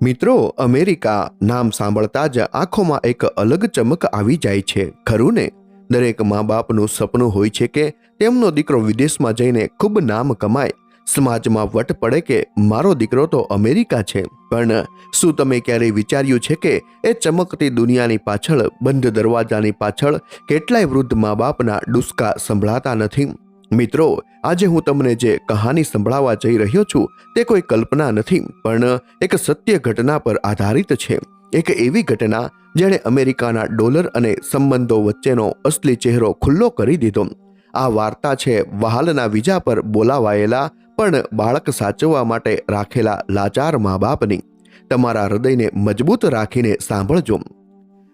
મિત્રો, અમેરિકા નામ સાંભળતા જ આંખોમાં એક અલગ ચમક આવી જાય છે, ખરું ને? દરેક મા બાપનું સપનું હોય છે કે તેમનો દીકરો વિદેશમાં જઈને ખૂબ નામ કમાય, સમાજમાં વટ પડે કે મારો દીકરો તો અમેરિકા છે. પણ શું તમે ક્યારેય વિચાર્યું છે કે એ ચમકતી દુનિયાની પાછળ, બંધ દરવાજાની પાછળ કેટલાય વૃદ્ધ મા બાપના ડુસકા સંભળાતા નથી? મિત્રો, આજે હું તમને જે કહાની સંભળાવવા જઈ રહ્યો છું તે કોઈ કલ્પના નથી, પણ એક સત્ય ઘટના પર આધારિત છે. એક એવી ઘટના જેણે અમેરિકાના ડોલર અને સંબંધો વચ્ચેનો અસલી ચહેરો ખુલ્લો કરી દીધો. આ વાર્તા છે વહાલના વીજા પર બોલાવાયેલા પણ બાળક સાચવવા માટે રાખેલા લાચાર મા બાપની. તમારા હૃદયને મજબૂત રાખીને સાંભળજો.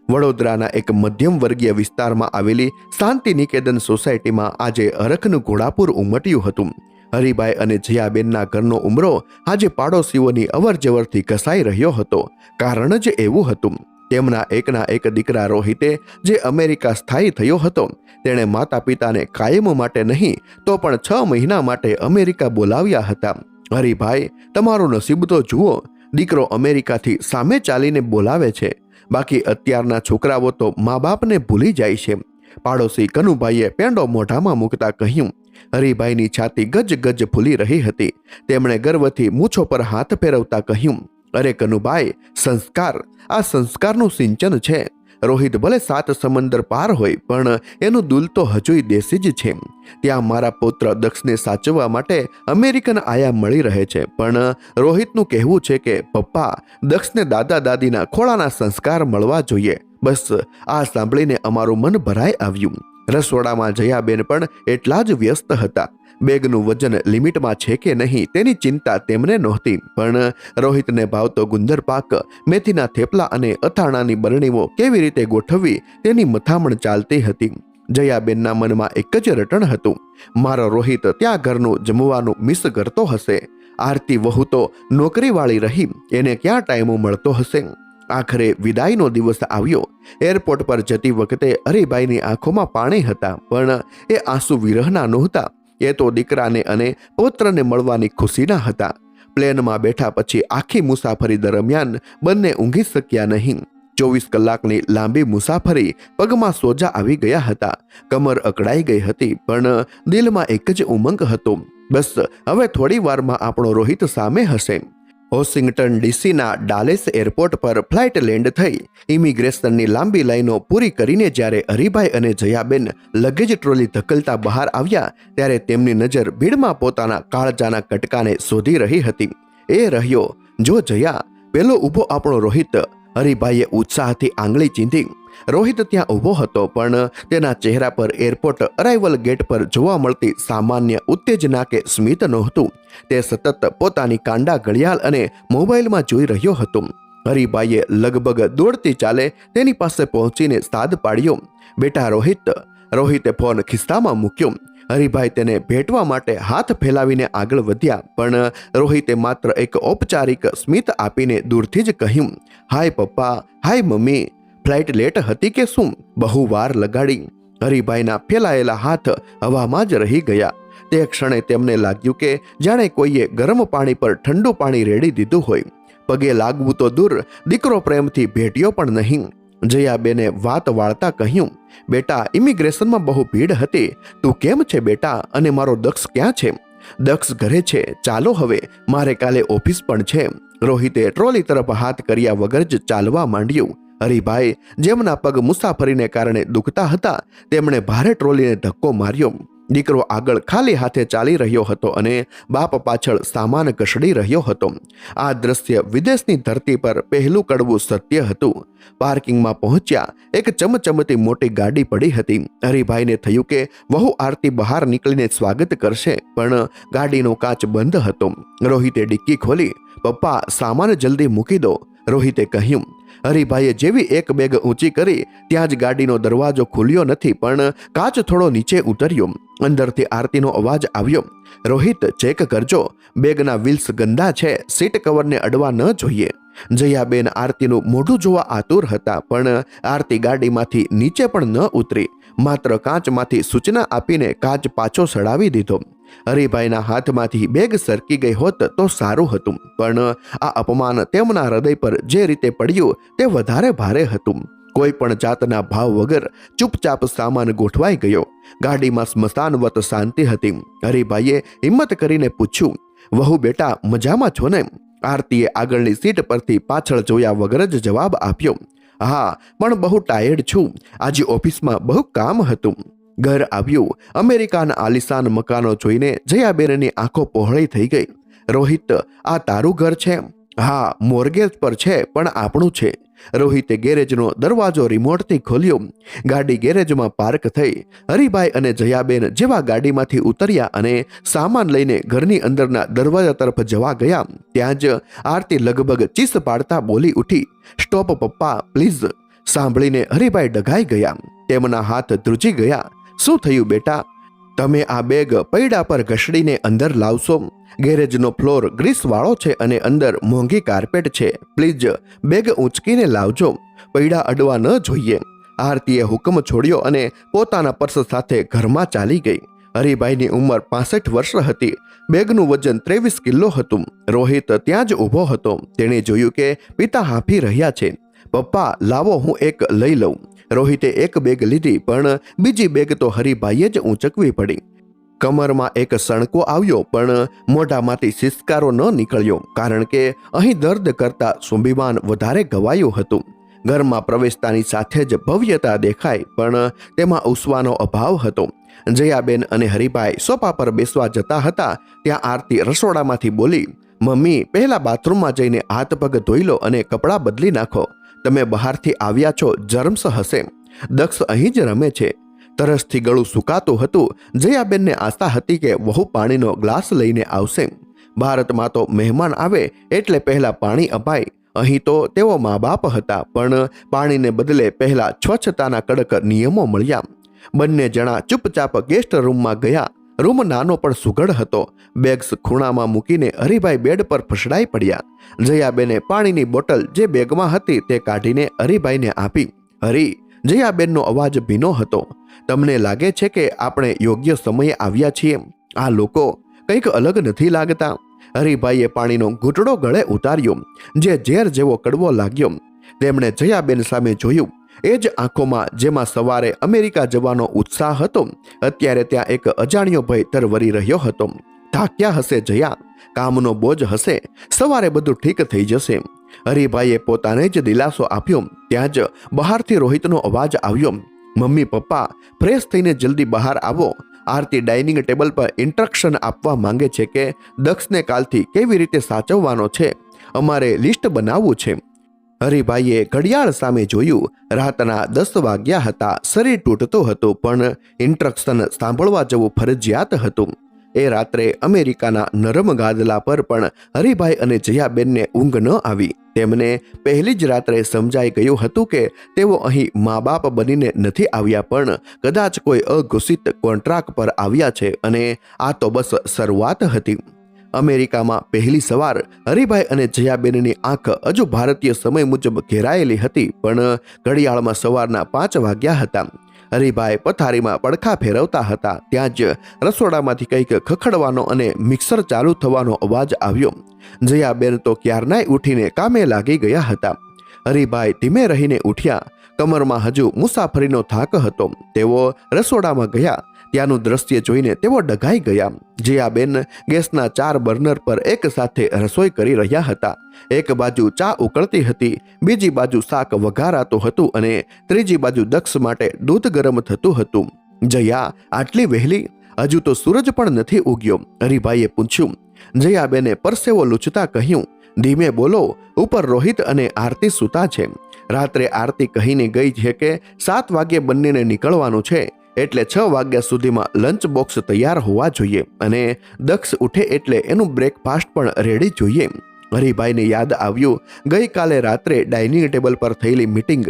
વડોદરાના એક મધ્યમ વર્ગીય વિસ્તારમાં આવેલી શાંતિ નિકેતન સોસાયટીમાં આજે હરખનું ઘોડાપુર ઉમટ્યું હતું. હરિભાઈ અને જયાબેનના ઘરનો ઉમરો આજે પાડોશીઓની અવરજવરથી ઘસાઈ રહ્યો હતો. કારણ જ એવું હતું, તેમના એકના એક દીકરા રોહિતે, જે અમેરિકા સ્થાયી થયો હતો, તેણે માતા પિતાને કાયમ માટે નહીં તો પણ 6 મહિના માટે અમેરિકા બોલાવ્યા હતા. હરિભાઈ, તમારું નસીબ તો જુઓ, દીકરો અમેરિકાથી સામે ચાલીને બોલાવે છે. બાકી અત્યારના છોકરાઓ તો મા બાપને ભૂલી જાય છે. પાડોશી કનુભાઈએ પેંડો મોઢામાં મૂકતા કહ્યું. હરિભાઈની છાતી ગજ ગજ ફૂલી રહી હતી. તેમણે ગર્વથી મૂછો પર હાથ ફેરવતા કહ્યું, અરે કનુભાઈ, સંસ્કાર, આ સંસ્કારનું સિંચન છે. રોહિત ભલે 7 સમંદર પાર હોય, પણ એનું દુલ તો હજુય દેશી જ છે. ત્યાં મારા પુત્ર દક્ષને સાચવવા માટે અમેરિકન આયા મળી રહે છે, પણ રોહિતનું કહેવું છે કે પપ્પા, દક્ષને દાદા દાદીના ખોળાના સંસ્કાર મળવા જોઈએ. બસ આ સાંભળીને અમારું મન ભરાઈ આવ્યું. રસોડામાં જયાબેન પણ એટલા જ વ્યસ્ત હતા. બેગનું વજન લિમિટમાં છે કે નહીં તેની ચિંતા તેમને નહોતી, પણ રોહિતને ભાવતો ગુંદર પાક, મેથીના થેપલા અને અથાણાની બરણીઓ કેવી રીતે ગોઠવવી તેની મથામણ ચાલતી હતી. જયાબેનના મનમાં એક જ રટણ હતું, મારો રોહિત ત્યાં ઘરનું જમવાનું મિસ કરતો હશે. આરતી વહુ તો નોકરીવાળી રહી, એને ક્યાં ટાઈમ મળતો હશે? આખરે વિદાયનો દિવસ આવ્યો. એરપોર્ટ પર જતી વખતે હરિભાઈની આંખોમાં પાણી હતા, પણ એ આંસુ વિરહના નહોતા. એ તો દીકરાને અને પૌત્રને મળવાની ખુશીના હતા. પ્લેનમાં બેઠા પછી આખી મુસાફરી દરમિયાન બંને ઊંઘી શક્યા નહીં. 24 કલાકની લાંબી મુસાફરી, પગમાં સોજા આવી ગયા હતા, કમર અકળાઈ ગઈ હતી, પણ દિલમાં એક જ ઉમંગ હતો, બસ હવે થોડી વારમાં આપણો રોહિત સામે હશે. વોશિંગ્ટન ડીસીના ડાલેસ એરપોર્ટ પર ફ્લાઇટ લેન્ડ થઈ. ઇમિગ્રેશનની લાંબી લાઈનો પૂરી કરીને જ્યારે હરિભાઈ અને જયાબેન લગેજ ટ્રોલી ધકલતા બહાર આવ્યા, ત્યારે તેમની નજર ભીડમાં પોતાના કાળજાના કટકાને શોધી રહી હતી. એ રહ્યો, જો જયા, પેલો ઊભો આપણો રોહિત. હરિભાઈએ ઉત્સાહથી આંગળી ચીંધી. રોહિત ત્યાં ઊભો હતો, પણ તેના ચહેરા પર એરપોર્ટ અરાઇવલ ગેટ પર જોવા મળતી સામાન્ય ઉત્તેજના કે સ્મિત નહોતું. તે સતત પોતાની કાંડા ઘડિયાળ અને મોબાઈલમાં જોઈ રહ્યો હતો. હરિભાઈએ લગભગ દોડતી ચાલે તેની પાસે પહોંચીને સાદ પાડ્યો, બેટા રોહિત. રોહિતે ફોન ખિસ્સામાં મૂક્યો. હરિભાઈ તેને ભેટવા માટે હાથ ફેલાવીને આગળ વધ્યા, પણ રોહિતે માત્ર એક ઔપચારિક સ્મિત આપીને દૂરથી જ કહ્યું, હાય પપ્પા, હાય મમ્મી. ફ્લાઇટ લેટ હતી કે શું? બહુ વાર લગાડી. હરિભાઈના ફેલાયેલા હાથ હવામાં જ રહી ગયા. તે ક્ષણે તેમને લાગ્યું કે જાણે કોઈએ ગરમ પાણી પર ઠંડુ પાણી રેડી દીધું હોય. પગે લાગવું તો દૂર, દીકરો પ્રેમથી ભેટ્યો પણ નહીં. જયાબેને વાત વાળતા કહ્યું, બેટા, ઇમિગ્રેશનમાં બહુ ભીડ હતી. તું કેમ છે બેટા? અને મારો દક્ષ ક્યાં છે? દક્ષ ઘરે છે. ચાલો હવે, મારે કાલે ઓફિસ પણ છે. રોહિતે ટ્રોલી તરફ હાથ કર્યા વગર જ ચાલવા માંડ્યું. હરિભાઈ, જેમના પગ મુસાફરીને કારણે દુખતા હતા, તેમણે ભારે ટ્રોલીને ધક્કો માર્યો. દીકરો આગળ ખાલી હાથે ચાલી રહ્યો હતો અને બાપ પાછળ સામાન ઘસડી રહ્યો હતો. આ દ્રશ્ય વિદેશની ધરતી પર પહેલું કડવું સત્ય હતું. પાર્કિંગમાં પહોંચ્યા. એક ચમચમતી મોટી ગાડી પડી હતી. હરિભાઈને થયું કે વહુ આરતી બહાર નીકળીને સ્વાગત કરશે, પણ ગાડીનો કાચ બંધ હતો. રોહિતે ડિક્કી ખોલી. પપ્પા, સામાન જલ્દી મૂકી દો, રોહિતે કહ્યું. હરિભાઈએ જેવી એક બેગ ઊંચી કરી, ત્યાં જ ગાડીનો દરવાજો ખુલ્યો નથી, પણ કાચ થોડો નીચે ઉતર્યો. અંદરથી આરતીનો અવાજ આવ્યો, રોહિત, ચેક કરજો, બેગના વ્હીલ્સ ગંદા છે, સીટ કવરને અડવા ન જોઈએ. જયાબેન આરતીનું મોઢું જોવા આતુર હતા, પણ આરતી ગાડીમાંથી નીચે પણ ન ઉતરી. માત્ર કાચમાંથી સૂચના આપીને કાચ પાછો સડાવી દીધો. હરિભાઈના હાથમાંથી બેગ સરકી ગઈ હોત તો સારું હતું, પણ આ અપમાન તેમના હૃદય પર જે રીતે પડ્યું તે વધારે ભારે હતું. કોઈ પણ જાતના ભાવ વગર ચૂપચાપ સામાન ગોઠવાઈ ગયો. ગાડીમાં સ્મશાનવત શાંતિ હતી. હરિભાઈએ હિંમત કરીને પૂછ્યું, વહુ બેટા મજામાં છો ને? આરતીએ આગળની સીટ પરથી પાછળ જોયા વગર જ જવાબ આપ્યો, હા, પણ બહુ ટાયર્ડ છું. આજે ઓફિસમાં બહુ કામ હતું. ઘર આવ્યું. અમેરિકાના આલિશાન મકાનો જોઈને જયાબેનની આંખો પહોળી થઈ ગઈ. રોહિત, આ તારું ઘર છે? હા, મોર્ગેજ પર છે, પણ આપણું છે. રોહિતે ગેરેજનો દરવાજો રિમોટથી ખોલ્યો. ગાડી ગેરેજમાં પાર્ક થઈ. હરિભાઈ અને જયાબેન જેવા ગાડીમાંથી ઉતર્યા અને સામાન લઈને ઘરની અંદરના દરવાજા તરફ જવા ગયા, ત્યાં જ આરતી લગભગ ચીસ પાડતા બોલી ઉઠી, સ્ટોપ પપ્પા, પ્લીઝ. સાંભળીને હરિભાઈ ડઘાઈ ગયા. તેમના હાથ ધ્રુજી ગયા. શું થયું બેટા? તમે આ બેગ પૈડા પર ઘસડીને અંદર લાવશો? ગેરેજનો ફ્લોર ગ્રીસવાળો છે અને અંદર મોંઘી કાર્પેટ છે. પ્લીઝ બેગ ઊંચકીને લાવજો. પૈડા અડવા ન જોઈએ. આરતીએ હુકમ છોડ્યો અને પોતાના પર્સ સાથે ઘરમાં ચાલી ગઈ. હરિભાઈની ઉંમર 65 વર્ષ હતી. બેગનું વજન 23 કિલો હતું. રોહિત ત્યાં જ ઊભો હતો. તેણે જોયું કે પિતા હાંફી રહ્યા છે. પપ્પા લાવો, હું એક લઈ લઉં. રોહિતે એક બેગ લીધી, પણ બીજી બેગ તો હરિભાઈએ જ ઊંચકવી પડી. કમરમાં એક સણકો આવ્યો, પણ મોઢામાંથી સિસકારો ન નીકળ્યો, કારણ કે અહીં દર્દ કરતા સ્વાભિમાન વધારે ગવાયું હતું. ઘરમાં પ્રવેશતાની સાથે જ ભવ્યતા દેખાય, પણ તેમાં ઉષ્માનો અભાવ હતો. જયાબેન અને હરિભાઈ સોફા પર બેસવા જતા હતા ત્યાં આરતી રસોડામાંથી બોલી, મમ્મી, પહેલા બાથરૂમમાં જઈને હાથ પગ ધોઈ લો અને કપડાં બદલી નાખો. તમે બહારથી આવ્યા છો, જર્મ્સ હશે. દક્ષ અહીં જ રમે છે. તરસથી ગળું સુકાતું હતું. જયાબેનને આશા હતી કે વહુ પાણીનો ગ્લાસ લઈને આવશે. ભારતમાં તો મહેમાન આવે એટલે પહેલા પાણી અપાય. અહીં તો તેઓ મા બાપ હતા, પણ પાણીને બદલે પહેલા સ્વચ્છતાના કડક નિયમો મળ્યા. બંને જણા ચૂપચાપ ગેસ્ટ રૂમમાં ગયા. રૂમ નાનો પણ સુઘડ હતો. બેગ્સ ખૂણામાં મૂકીને હરિભાઈ બેડ પર ફસડાઈ પડ્યા. જયાબેને પાણીની બોટલ જે બેગમાં હતી તે કાઢીને હરિભાઈને આપી. હરી, જયાબેનનો અવાજ ભીનો હતો, તમને લાગે છે કે આપણે યોગ્ય સમયે આવ્યા છીએ? આ લોકો કંઈક અલગ નથી લાગતા? હરિભાઈએ પાણીનો ઘૂંટડો ગળે ઉતાર્યો, જે ઝેર જેવો કડવો લાગ્યો. તેમણે જયાબેન સામે જોયું. એ જ આંખોમાં જેમાં સવારે અમેરિકા જવાનો ઉત્સાહ હતો, અત્યારે ત્યાં એક અજાણ્યો ભય તરવરી રહ્યો હતો. થાક્યા હશે જયા, કામનો બોજ હશે, સવારે બધું ઠીક થઈ જશે. હરિભાઈએ પોતાને જ દિલાસો આપ્યો. ત્યાં જ બહારથી રોહિતનો અવાજ આવ્યો, મમ્મી પપ્પા, ફ્રેશ થઈને જલ્દી બહાર આવો. આરતી ડાઇનિંગ ટેબલ પર ઇન્સ્ટ્રક્શન આપવા માંગે છે કે દક્ષને કાલથી કેવી રીતે સાચવવાનો છે. અમારે લિસ્ટ બનાવવું છે. હરિભાઈએ ઘડિયાળ સામે જોયું. રાતના 10 વાગ્યા હતા. શરીર તૂટતું હતું, પણ ઇન્સ્ટ્રક્શન સાંભળવા જવું ફરજિયાત હતું. એ રાત્રે અમેરિકાના નરમ ગાદલા પર પણ હરિભાઈ અને જયાબેનને ઊંઘ ન આવી. તેમને પહેલી જ રાત્રે સમજાઈ ગયું હતું કે તેઓ અહીં મા બાપ બનીને નથી આવ્યા, પણ કદાચ કોઈ અઘોષિત કોન્ટ્રાક્ટ પર આવ્યા છે, અને આ તો બસ શરૂઆત હતી. અમેરિકામાં પહેલી સવાર હરિભાઈ અને જયાબેનની આંખ હજુ ભારતીય સમય મુજબ ઘેરાયેલી હતી, પણ ઘડિયાળમાં સવારના 5 વાગ્યા હતા. હરિભાઈ પથારીમાં પડખા ફેરવતા હતા. ત્યાં જ રસોડામાંથી કંઈક ખખડવાનો અને મિક્સર ચાલુ થવાનો અવાજ આવ્યો. જયાબેન તો ક્યારનાય ઉઠીને કામે લાગી ગયા હતા. હરિભાઈ ધીમે રહીને ઉઠ્યા. કમરમાં હજુ મુસાફરીનો થાક હતો. તેઓ રસોડામાં ગયા. ત્યાંનું દ્રશ્ય જોઈને તેઓ ડઘાઈ ગયા. જયાબેન ગેસના 4 બર્નર પર એક સાથે રસોઈ કરી રહ્યા હતા. એક બાજુ ચા ઉકળતી હતી, બીજી બાજુ શાક વઘારાતું હતું અને ત્રીજી બાજુ દક્ષ માટે દૂધ ગરમ થતું હતું. જયા, આટલી વહેલી? હજુ તો સૂરજ પણ નથી ઉગ્યો. હરિભાઈએ પૂછ્યું. જયાબેને પરસેવો લૂછતા કહ્યું, ધીમે બોલો, ઉપર રોહિત અને આરતી સૂતા છે. રાત્રે આરતી કહીને ગઈ છે કે 7 વાગ્યે બંનેને નીકળવાનું છે, એટલે 6 વાગ્યા સુધીમાં લંચ બોક્સ તૈયાર હોવા જોઈએ, અને દક્ષ ઉઠે એટલે એનું બ્રેકફાસ્ટ પણ રેડી જોઈએ. હરિભાઈને યાદ આવ્યું ગઈકાલે રાત્રે ડાઇનિંગ ટેબલ પર થયેલી મીટિંગ.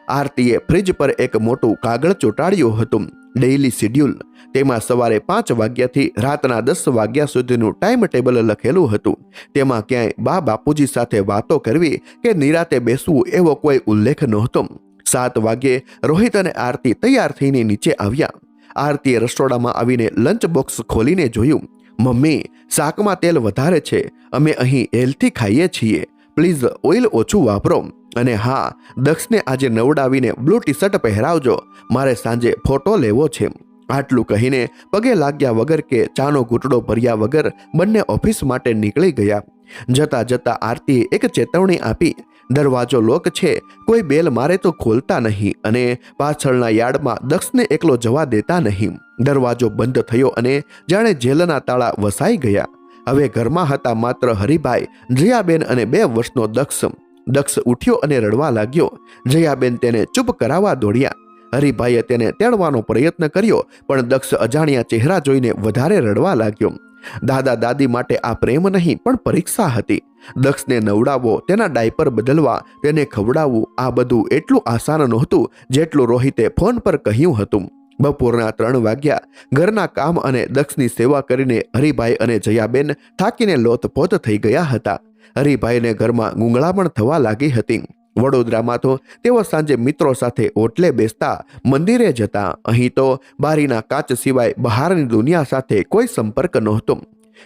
આરતીએ ફ્રિજ પર એક મોટું કાગળ ચોંટાડ્યું હતું, ડેઇલી શેડ્યુલ. તેમાં સવારે 5 વાગ્યાથી રાતના 10 વાગ્યા સુધીનું ટાઈમ ટેબલ લખેલું હતું. તેમાં ક્યાંય બા બાપુજી સાથે વાતો કરવી કે નિરાતે બેસવું એવો કોઈ ઉલ્લેખ નહોતો. 7 વાગ્યે રોહિત અને આરતી તૈયાર થઈને નીચે આવ્યા. આરતીએ રસોડામાં આવીને લંચ બોક્સ ખોલીને જોયું. મમ્મી, શાકમાં તેલ વધારે છે. અમે અહીં હેલ્થી ખાઈએ છીએ. પ્લીઝ ઓઇલ ઓછું વાપરો. અને હા, દક્ષને આજે નવડાવીને બ્લુ ટી શર્ટ પહેરાવજો. મારે સાંજે ફોટો લેવો છે. આટલું કહીને પગે લાગ્યા વગર કે ચાનો ઘૂંટડો ભર્યા વગર બંને ઓફિસ માટે નીકળી ગયા. જતા જતા આરતીએ એક ચેતવણી આપી. દરવાજો લોક છે, કોઈ બેલ મારે તો ખોલતા નહીં અને પાછળના યાર્ડમાં દક્ષને એકલો જવા દેતા નહીં. દરવાજો બંધ થયો અને જાણે જેલના તાળા વસાઈ ગયા. હવે ઘરમાં હતા માત્ર હરિભાઈ, જયાબેન અને 2 વર્ષનો દક્ષ. દક્ષ ઉઠ્યો અને રડવા લાગ્યો. જયાબેન તેને ચૂપ કરાવવા દોડ્યા. હરિભાઈએ તેને તેડવાનો પ્રયત્ન કર્યો, પણ દક્ષ અજાણ્યા ચહેરા જોઈને વધારે રડવા લાગ્યો. દાદા દાદી માટે આ પ્રેમ નહીં પણ પરીક્ષા હતી. દક્ષને નવડાવવો, તેના ડાયપર બદલવા, તેને ખવડાવવું, આ બધું એટલું આસાન નહોતું જેટલું રોહિતે ફોન પર કહ્યું હતું. બપોરના 3 વાગ્યા. ઘરના કામ અને દક્ષની સેવા કરીને હરિભાઈ અને જયાબેન થાકીને લોથપોથ થઈ ગયા હતા. હરિભાઈને ઘરમાં ગૂંગળામણ થવા લાગી હતી. વડોદરામાં તો તેઓ સાંજે મિત્રો સાથે ઓટલે બેસતા, મંદિરે જતા. અહીં તો બારીના કાચ સિવાય બહારની દુનિયા સાથે કોઈ સંપર્ક નહોતો.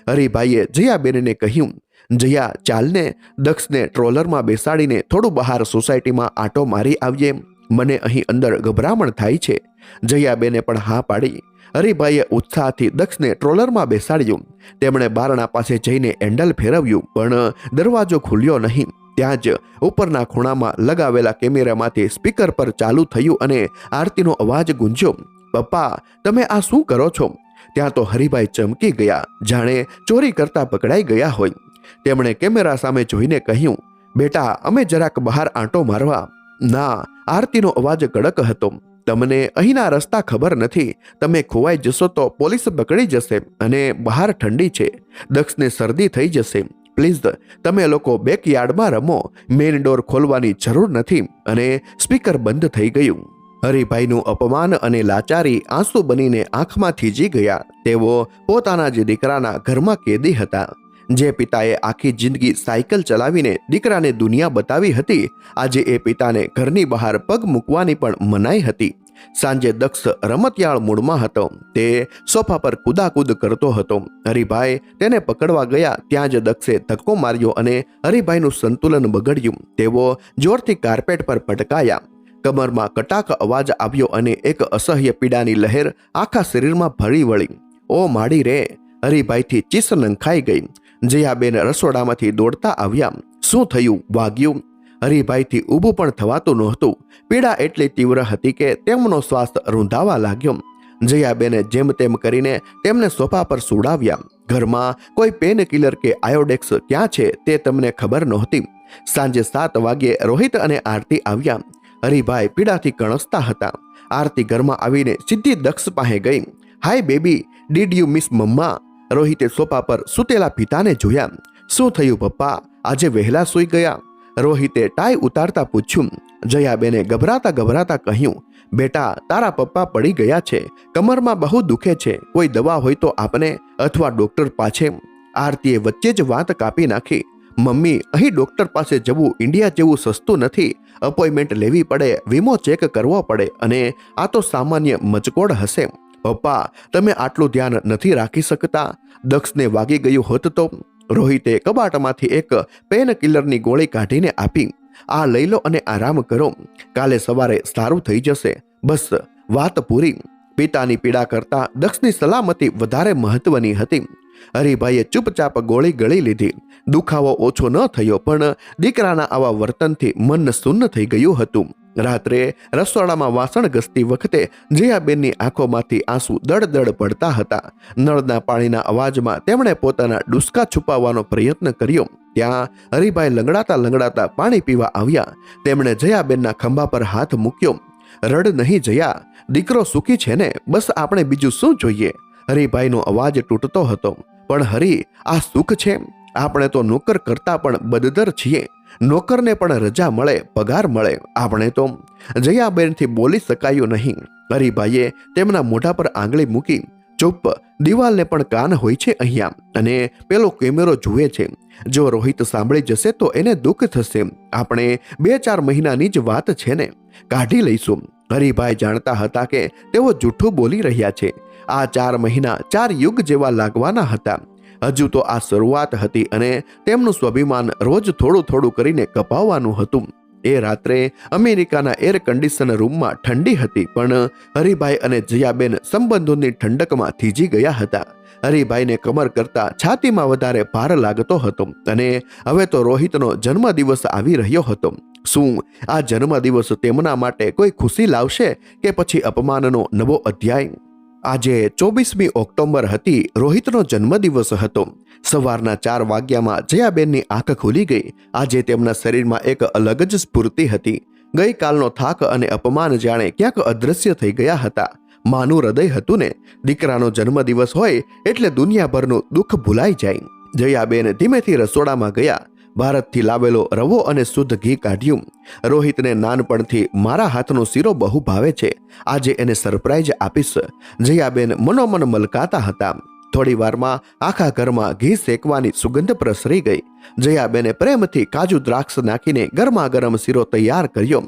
હરિભાઈએ જયાબેનને કહ્યું, જયા, ચાલને દક્ષને ટ્રોલરમાં બેસાડીને થોડું બહાર સોસાયટીમાં આંટો મારી આવીએ. મને અહીં અંદર ગભરામણ થાય છે. જયાબેને પણ હા પાડી. હરિભાઈએ ઉત્સાહથી દક્ષને ટ્રોલરમાં બેસાડ્યું. તેમણે બારણા પાસે જઈને હેન્ડલ ફેરવ્યું, પણ દરવાજો ખુલ્યો નહીં. ત્યાં જ ઉપરના ખૂણામાં લગાવેલા કેમેરામાંથી સ્પીકર પર ચાલુ થયું અને આરતીનો અવાજ ગુંજ્યો. પપ્પા, તમે આ શું કરો છો? ત્યાં તો હરિભાઈ ચમકી ગયા, જાણે ચોરી કરતા પકડાઈ ગયા હોય. તેમણે કેમેરા સામે જોઈને કહ્યું, બેટા, અમે જરાક બહાર આંટો મારવા. ના, આરતીનો અવાજ કડક હતો. તમને અહીંના રસ્તા ખબર નથી. તમે ખોવાઈ જશો તો પોલીસ પકડી જશે અને બહાર ઠંડી છે. દક્ષને શરદી થઈ જશે. પ્લીઝ, તમે લોકો બેકયાર્ડમાં રમો. મેઇન ડોર ખોલવાની જરૂર નથી. અને સ્પીકર બંધ થઈ ગયું. હરિભાઈનું અપમાન અને લાચારી આંસુ બનીને આંખમાં થીજી ગયા. તેઓ પોતાના જ દીકરાના ઘરમાં કેદી હતા. જે પિતાએ આખી જિંદગી સાયકલ ચલાવીને દીકરાને દુનિયા બતાવી હતી, આજે એ પિતાને ઘરની બહાર પગ મૂકવાની પણ મનાઈ હતી. સાંજે દક્ષ રમતિયાળ મૂડમાં હતો. તે સોફા પર કૂદાકૂદ કરતો હતો. હરિભાઈ તેને પકડવા ગયા ત્યાં જ દક્ષે ધક્કો માર્યો અને હરિભાઈનું સંતુલન બગડ્યું. તેઓ જોરથી કાર્પેટ પર પટકાયા. કમરમાં કટાક અવાજ આવ્યો અને એક અસહ્ય પીડાની લહેર આખા શરીરમાં ભરી વળી. ઓ માડી રે! હરિભાઈથી ચીસ નંખાઈ ગઈ. જયાબેન રસોડામાંથી દોડતા આવ્યા. શું થયું? વાગ્યું? હરિભાઈથી ઊભું પણ થવાતું નહોતું. પીડા એટલી તીવ્ર હતી કે તેમનો શ્વાસ રૂંધાવા લાગ્યો. જયાબેને જેમ તેમ કરીને તેમને સોફા પર સુડાવ્યા. ઘરમાં કોઈ પેન કિલર કે આયોડેક્સ ક્યાં છે તે તમને ખબર નહોતી. સાંજે 7 વાગ્યે રોહિત અને આરતી આવ્યા. હરિભાઈ પીડાથી કણસતા હતા. આરતી ઘરમાં આવીને સીધી દક્ષ પાસે ગઈ. Hi baby, did you miss mamma? રોહિતે સોફા પર સૂતેલા પિતાને જોયા. શું થયું પપ્પા, આજે વહેલા સૂઈ ગયા? રોહિતે ટાઈ ઉતારતા પૂછ્યું. જયાબેને ગભરાતા કહ્યું, બેટા, તારા પપ્પા પડી ગયા છે. કમરમાં બહુ દુખે છે. કોઈ દવા હોય તો આપને, અથવા ડોક્ટર પાસે. આરતીએ વચ્ચે જ વાત કાપી નાખી. મમ્મી, અહીં ડોક્ટર પાસે જવું ઇન્ડિયા જેવું સસ્તું નથી. અપોઇન્ટમેન્ટ લેવી પડે, વીમો ચેક કરવો પડે, અને આ તો સામાન્ય મચકોડ હશે. પપ્પા, તમે આટલું ધ્યાન નથી રાખી શકતા? દક્ષને વાગી ગયું હોત તો? રોહિતે કબાટમાંથી એક પેન કિલરની ગોળી કાઢીને આપી. આ લઈ લો અને આરામ કરો. કાલે સવારે સારું થઈ જશે. બસ, વાત પૂરી. પિતાની પીડા કરતા દક્ષની સલામતી વધારે મહત્વની હતી. હરિભાઈએ ચૂપચાપ ગોળી ગળી લીધી. દુખાવો ઓછો ન થયો, પણ દીકરાના આવા વર્તનથી મન સુન્ન થઈ ગયું હતું. રાત્રે રસોડામાં વાસણ ઘસતી વખતે જયાબેનની આંખોમાંથી આંસુ દળદળ પડતા હતા. નળના પાણીના અવાજમાં તેમણે પોતાના ડુસકા છુપાવવાનો પ્રયત્ન કર્યો. ત્યાં હરિભાઈ લંગડાતા પાણી પીવા આવ્યા. તેમણે જયાબેનના ખંભા પર હાથ મૂક્યો. રડ નહીં જયા, દીકરો સુખી છે ને? બસ આપણે બીજું શું જોઈએ? હરિભાઈનો અવાજ તૂટતો હતો. પણ હરી, આ સુખ છે? આપણે તો નોકર કરતા પણ બદતર છીએ. નોકરને પણ રજા મળે, પગાર મળે. આપણે તો... જયાબેનથી બોલી શકાયું નહીં. હરિભાઈએ તેમના મોઢા પર આંગળી મૂકી. ચૂપ, દિવાલને પણ કાન હોય છે અહીંયા, અને પેલો કેમેરો જુએ છે. જો રોહિત સાંભળી જશે તો એને દુઃખ થશે. આપણે 2-4 મહિનાની જ વાત છે ને, કાઢી લઈશું. હરિભાઈ જાણતા હતા કે તેઓ જૂઠું બોલી રહ્યા છે. આ 4 મહિના 4 યુગ જેવા લાગવાના હતા. હજુ તો આ શરૂઆત હતી અને તેમનું સ્વાભિમાન રોજ થોડું થોડું કરીને કપાવવાનું હતું. એ રાત્રે અમેરિકાના એર કન્ડિશન રૂમમાં ઠંડી હતી, પણ હરિભાઈ અને જયાબેન સંબંધોની ઠંડકમાં થીજી ગયા હતા. હરિભાઈને કમર કરતા છાતીમાં વધારે ભાર લાગતો હતો અને હવે તો રોહિતનો જન્મદિવસ આવી રહ્યો હતો. શું આ જન્મદિવસ તેમના માટે કોઈ ખુશી લાવશે કે પછી અપમાનનો નવો અધ્યાય? આજે 24મી ઓક્ટોબર હતી. રોહિતનો જન્મદિવસ હતો. સવારના 4 વાગ્યામાં જયાબેનની આંખ ખુલી ગઈ. આજે તેમના શરીરમાં એક અલગ જ સ્ફૂર્તિ હતી. ગઈકાલનો થાક અને અપમાન જાણે ક્યાંક અદૃશ્ય થઈ ગયા હતા. માનું હૃદય હતું ને, દીકરાનો જન્મદિવસ હોય એટલે દુનિયાભરનું દુઃખ ભૂલાઈ જાય. જયાબેન ધીમેથી રસોડામાં ગયા. ભારતથી લાવેલો રવો અને શુદ્ધ ઘી કાઢ્યું. રોહિતને નાનપણથી મારા હાથનો શીરો બહુ ભાવે છે, આજે એને સરપ્રાઈઝ આપીશ, જયાબેન મનોમન મલકાતા હતા. થોડી વારમાં આખા ઘરમાં ઘી શેકવાની સુગંધ પ્રસરી ગઈ. જયાબેને પ્રેમથી કાજુ દ્રાક્ષ નાખીને ગરમા ગરમ શીરો તૈયાર કર્યો.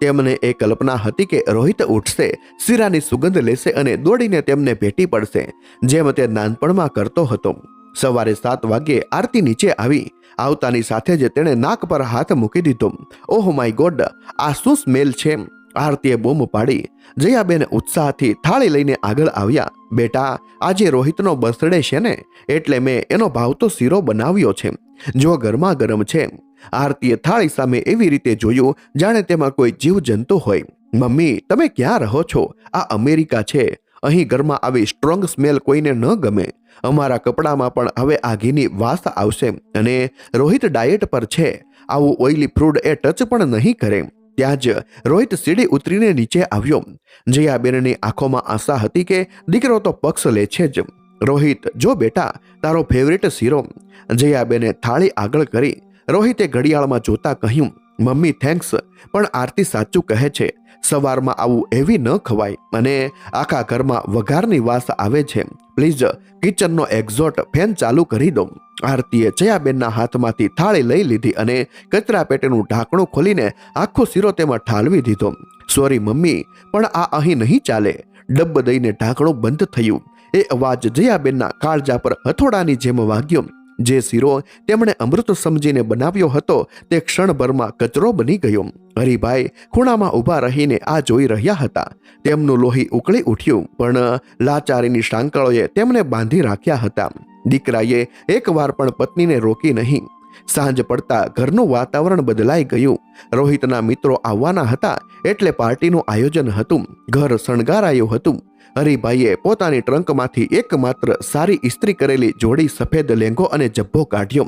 તેમને એ કલ્પના હતી કે રોહિત ઉઠશે, શીરાની સુગંધ લેશે અને દોડીને તેમને ભેટી પડશે, જેમ તે નાનપણમાં કરતો હતો. સવારે 7 વાગ્યે આરતી નીચે આવી. આવતાની સાથે જ તેણે નાક પર હાથ મૂકી દીધો. ઓહ માય ગોડ, આ શું સ્મેલ છે? આરતીએ બૂમ પાડી. જયાબેન ઉત્સાહથી થાળી લઈને આગળ આવ્યા. બેટા, આજે રોહિતનો બર્થડે છે ને, એટલે મેં એનો ભાવતો શીરો બનાવ્યો છે, જો ગરમા ગરમ છે. આરતીએ થાળી સામે એવી રીતે જોયું જાણે તેમાં કોઈ જીવ જંતુ હોય. મમ્મી, તમે ક્યાં રહો છો? આ અમેરિકા છે. અહીં ઘરમાં આવી સ્ટ્રોંગ સ્મેલ કોઈને ન ગમે. અમારા કપડામાં પણ હવે આ ઘીની વાસ આવશે અને રોહિત ડાયટ પર છે. આવું ઓઇલી ફૂડ એ ટચ પણ નહીં કરે. ત્યાં જ રોહિત સીડી ઉતરીને નીચે આવ્યો. જયાબેનની આંખોમાં આશા હતી કે દીકરો તો પક્ષ લે છે જ. રોહિત, જો બેટા, તારો ફેવરિટ શીરો. જયાબેને થાળી આગળ કરી. રોહિતે ઘડિયાળમાં જોતા કહ્યું, મમ્મી થેન્ક્સ, પણ આરતી સાચું કહે છે, સવારમાં આવું હેવી ન ખવાય અને આખા ઘરમાં વઘારની વાસ આવે છે. પ્લીઝ કિચનનો એક્ઝોટ ફેન ચાલુ કરી દો. આરતીએ જયાબેનના હાથમાંથી થાળી લઈ લીધી અને કચરા પેટીનું ઢાંકણું ખોલીને આખો શીરો તેમાં ઠાલવી દીધો. સોરી મમ્મી, પણ આ અહીં નહીં ચાલે. ડબ્બ દઈને ઢાંકણું બંધ થયું. એ અવાજ જયાબેનના કાળજા પર હથોડાની જેમ વાગ્યો. જે શીરો તેમણે અમૃત સમજીને બનાવ્યો હતો તે ક્ષણભરમાં કચરો બની ગયો. હરિભાઈ ખૂણામાં ઊભા રહીને આ જોઈ રહ્યા હતા. તેમનું લોહી ઉકળી ઉઠ્યું, પણ લાચારીની સાંકળોએ તેમને બાંધી રાખ્યા હતા. દીકરાએ એકવાર પણ પત્નીને રોકી નહીં. સાંજ પડતા ઘરનું વાતાવરણ બદલાઈ ગયું. રોહિતના મિત્રો આવવાના હતા એટલે પાર્ટીનું આયોજન હતું. ઘર શણગારાયું હતું. હરિભાઈએ પોતાની ટ્રંકમાંથી એકમાત્ર સારી ઇસ્ત્રી કરેલી જોડી સફેદ લેંઘો અને જબ્બો કાઢ્યો.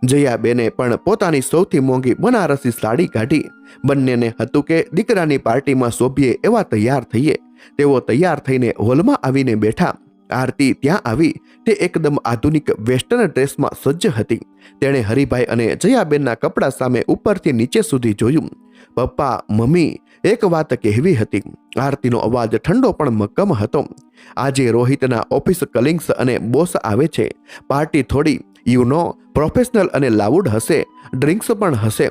જયાબેને પણ પોતાની સૌથી મોંઘી બનારસી સાડી કાઢી. બંનેને હતું કે દીકરાની પાર્ટીમાં શોભીએ એવા તૈયાર થઈએ. તેઓ તૈયાર થઈને હોલમાં આવીને બેઠા. આરતી ત્યાં આવી. તે એકદમ આધુનિક વેસ્ટર્ન ડ્રેસમાં સજ્જ હતી. તેણે હરિભાઈ અને જયાબેનના કપડા સામે ઉપરથી નીચે સુધી જોયું. પપ્પા, મમ્મી, એક વાત કહેવી હતી. આરતીનો અવાજ ઠંડો પણ મક્કમ હતો. આજે રોહિતના ઓફિસ કલિંગ્સ અને બોસ આવે છે. પાર્ટી થોડી પ્રોફેશનલ અને લાઉડ હશે. ડ્રિંક્સ પણ હશે.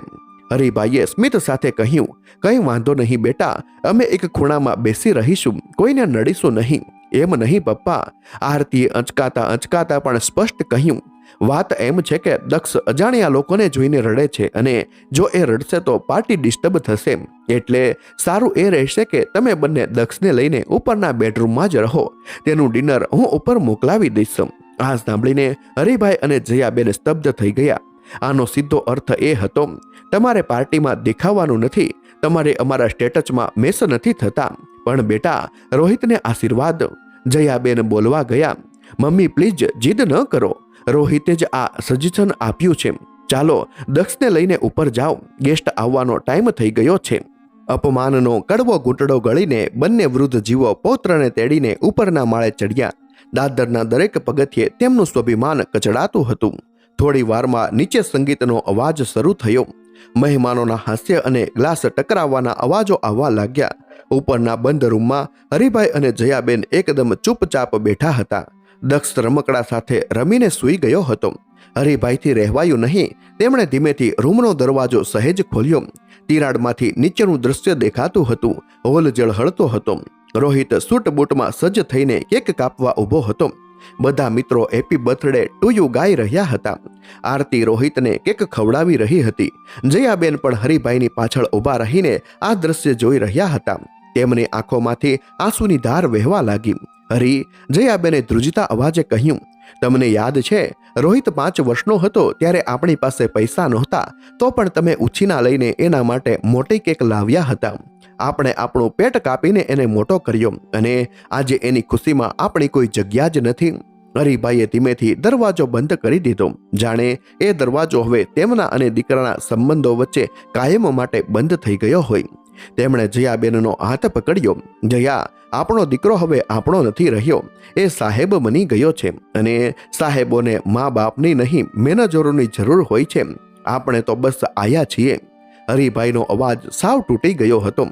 હરિભાઈએ સ્મિત સાથે કહ્યું, કંઈ વાંધો નહીં બેટા, અમે એક ખૂણામાં બેસી રહીશું, કોઈને નડીશું નહીં. એમ નહીં પપ્પા, આરતીએ અંચકાતા પણ સ્પષ્ટ કહ્યું. વાત એમ છે કે દક્ષ અજાણ્યા લોકોને જોઈને રડે છે અને જો એ રડશે તો પાર્ટી ડિસ્ટર્બ થશે. એટલે સારું એ રહેશે કે તમે બંને દક્ષને લઈને ઉપરના બેડરૂમમાં જ રહો. તેનું ડિનર હું ઉપર મોકલાવી દઈશ. આ સાંભળીને હરિભાઈ અને જયાબેન સ્તબ્ધ થઈ ગયા. આનો સીધો અર્થ એ હતો, તમારે પાર્ટીમાં દેખાવાનું નથી, તમારે અમારા સ્ટેટસમાં મેસ નથી થતા. પણ બેટા, રોહિતને આશીર્વાદ. જયાબેન બોલવા ગયા, મમ્મી પ્લીઝ જીદ ન કરો. રોહિતે જ આ સજેશન આપ્યું છે. ચાલો દક્ષને લઈને ઉપર જાઓ, ગેસ્ટ આવવાનો ટાઈમ થઈ ગયો છે. અપમાનનો કડવો ઘૂંટડો ગળીને બંને વૃદ્ધ જીવો પૌત્રને તેડીને ઉપરના માળે ચડ્યા. દાદરના દરેક પગથિયે તેમનું સ્વાભિમાન કચડાતું હતું. થોડી વારમાં નીચે સંગીતનો અવાજ શરૂ થયો. મહેમાનોના હાસ્ય અને ગ્લાસ ટકરાવવાના અવાજો આવવા લાગ્યા. ઉપરના બંધ રૂમમાં હરિભાઈ અને જયાબેન એકદમ ચૂપચાપ બેઠા હતા. દક્ષ રમકડા સાથે રમીને સૂઈ ગયો હતો. હરિભાઈથી રહેવાયું નહીં. તેમણે ધીમેથી રૂમનો દરવાજો સહેજ ખોલ્યો. તિરાડમાંથી નીચેનું દ્રશ્ય દેખાતું હતું. હોલ ઝળહળતો હતો. રોહિત સૂટ બૂટમાં સજ્જ થઈને કેક કાપવા ઊભો હતો. બધા મિત્રો હેપી બર્થડે ટુ યુ ગાઈ રહ્યા હતા. આરતી રોહિતને કેક ખવડાવી રહી હતી. જયાબેન પણ હરિભાઈની પાછળ ઊભા રહીને આ દ્રશ્ય જોઈ રહ્યા હતા. તેમની આંખોમાંથી આંસુની ધાર વહેવા લાગી. હરી, જયાબેને ધ્રુજતા અવાજે કહ્યું, તમને યાદ છે રોહિત 5 વર્ષનો હતો ત્યારે આપણી પાસે પૈસા નહોતા, તો પણ તમે ઉછીના લઈને એના માટે મોટી કેક લાવ્યા હતા. આપણે આપણું પેટ કાપીને એને મોટો કર્યો અને આજે એની ખુશીમાં આપણી કોઈ જગ્યા જ નથી. હરિભાઈએ ધીમેથી દરવાજો બંધ કરી દીધો, જાણે એ દરવાજો હવે તેમના અને દીકરાના સંબંધો વચ્ચે કાયમ માટે બંધ થઈ ગયો હોય. તેમણે જયાબેનનો હાથ પકડ્યો. જયા, આપણો દીકરો હવે આપણો નથી રહ્યો, એ સાહેબ બની ગયો છે અને સાહેબોને મા બાપની નહીં મેનેજરોની જરૂર હોય છે. આપણે તો બસ આયા છીએ. હરિભાઈનો અવાજ સાવ તૂટી ગયો હતો.